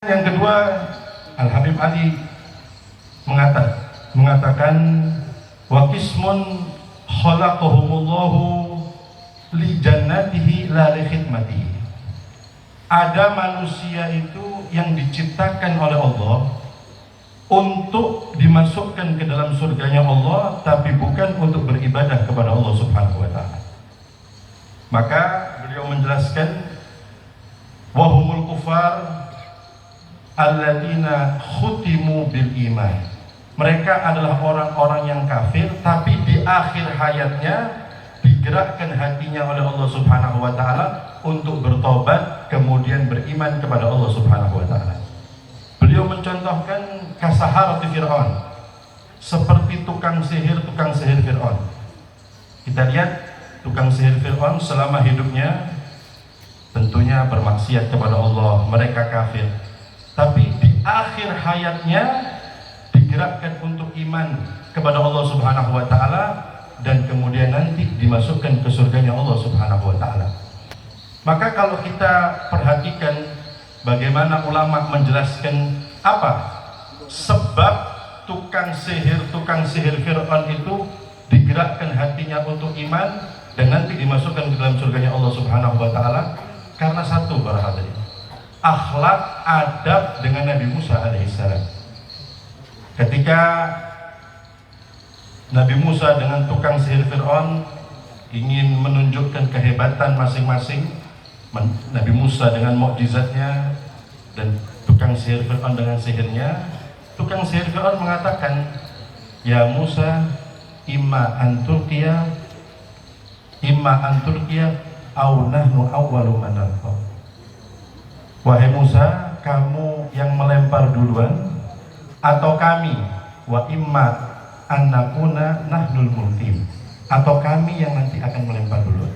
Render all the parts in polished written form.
Yang kedua, Al-Habib Ali mengatakan wa qismun khalaqahumullahu li jannatihi la li khidmatihi. Ada manusia itu yang diciptakan oleh Allah untuk dimasukkan ke dalam surganya Allah, tapi bukan untuk beribadah kepada Allah Subhanahu wa ta'ala. Maka beliau menjelaskan wahumul kufar alladzina khutimu bil iman. Mereka adalah orang-orang yang kafir, tapi di akhir hayatnya digerakkan hatinya oleh Allah Subhanahu wa ta'ala untuk bertobat, kemudian beriman kepada Allah Subhanahu wa ta'ala. Beliau mencontohkan kasaharati Fir'aun, seperti tukang sihir Fir'aun. Kita lihat tukang sihir Fir'aun selama hidupnya tentunya bermaksiat kepada Allah, mereka kafir. Tapi di akhir hayatnya digerakkan untuk iman kepada Allah Subhanahu wa ta'ala, dan kemudian nanti dimasukkan ke surganya Allah Subhanahu wa ta'ala. Maka kalau kita perhatikan bagaimana ulama menjelaskan apa sebab tukang sihir Fir'aun itu digerakkan hatinya untuk iman dan nanti dimasukkan ke dalam surganya Allah Subhanahu wa ta'ala, karena satu, para hadirin, akhlak adab dengan Nabi Musa alaihissalam. Ketika Nabi Musa dengan tukang sihir Fir'aun ingin menunjukkan kehebatan masing-masing, Nabi Musa dengan mukjizatnya dan tukang sihir Fir'aun dengan sihirnya, tukang sihir Fir'aun mengatakan, ya Musa, imma anturkiya au nahnu awwalu man nalqa. Wahai Musa, kamu yang melempar duluan atau kami? Wa imma annakuna nahnul mulkim, atau kami yang nanti akan melempar duluan.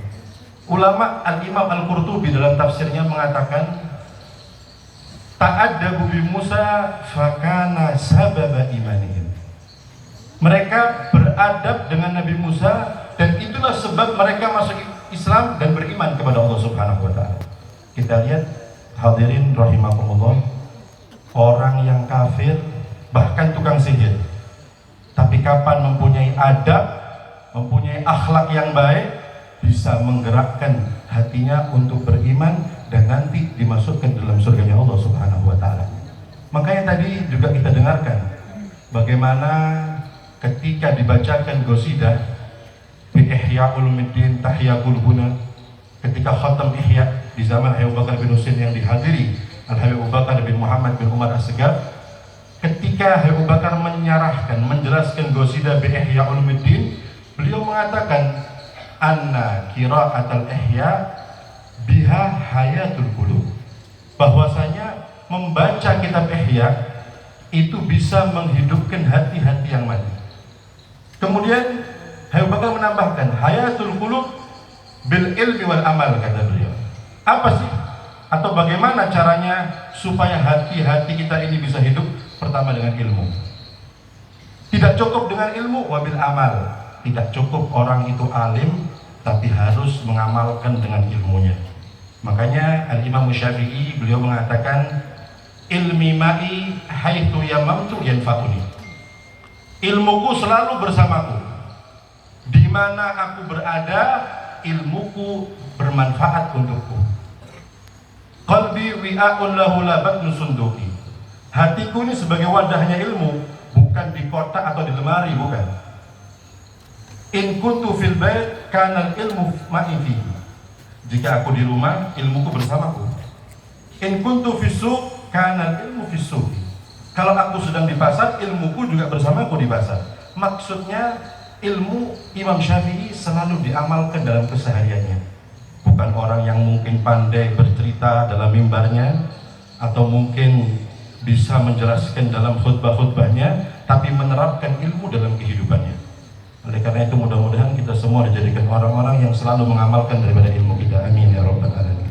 Ulama Al-Imam Al-Qurtubi dalam tafsirnya mengatakan, ta'addabu bi Musa fakana sababa imanihim. Mereka beradab dengan Nabi Musa dan itulah sebab mereka masuk Islam dan beriman kepada Allah Subhanahu wa ta'ala. Kita lihat, hadirin rahimakumullah, orang yang kafir, bahkan tukang sihir, tapi kapan mempunyai adab, mempunyai akhlak yang baik, bisa menggerakkan hatinya untuk beriman dan nanti dimasukkan dalam surganya Allah Subhanahu wa ta'ala. Makanya tadi juga kita dengarkan bagaimana ketika dibacakan qasidah bi Ihya Ulumuddin Tahya Qulubuna, ketika khatam Ihya di zaman Abu Bakar bin Husain yang dihadiri Al-Habib Abu Bakar bin Muhammad bin Umar As-Segaf, ketika Abu Bakar menjelaskan qasidah bi Ihya Ulumuddin, beliau mengatakan anna qira'atul Ihya biha hayatul qulub, bahwasanya membaca kitab Ihya itu bisa menghidupkan hati-hati yang mati. Kemudian Abu Bakar menambahkan hayatul qulub bil ilmi wal amal, kata beliau. Apa sih atau bagaimana caranya supaya hati-hati kita ini bisa hidup? Pertama dengan ilmu. Tidak cukup dengan ilmu, wabil amal. Tidak cukup orang itu alim, tapi harus mengamalkan dengan ilmunya. Makanya Al-Imam Syafi'i beliau mengatakan, ilmi ma'i haitsu yamamtu yanfa'uni. Ilmuku selalu bersamaku. Di mana aku berada, ilmuku bermanfaat untukku. Qalbi wi'a'un lahu la batnu sunduki. Hatiku ini sebagai wadahnya ilmu, bukan di kotak atau di lemari, bukan. In kuntu fil bait kana ilmu ma'i fi. Jika aku di rumah, ilmuku bersamaku. In kuntu fis suq kana ilmu fis suq. Kalau aku sedang di pasar, ilmuku juga bersamaku di pasar. Maksudnya ilmu Imam Syafi'i selalu diamalkan dalam kesehariannya. Bukan orang yang mungkin pandai bercerita dalam mimbarnya atau mungkin bisa menjelaskan dalam khutbah-khutbahnya, tapi menerapkan ilmu dalam kehidupannya. Oleh karena itu mudah-mudahan kita semua dijadikan orang-orang yang selalu mengamalkan daripada ilmu kita. Amin.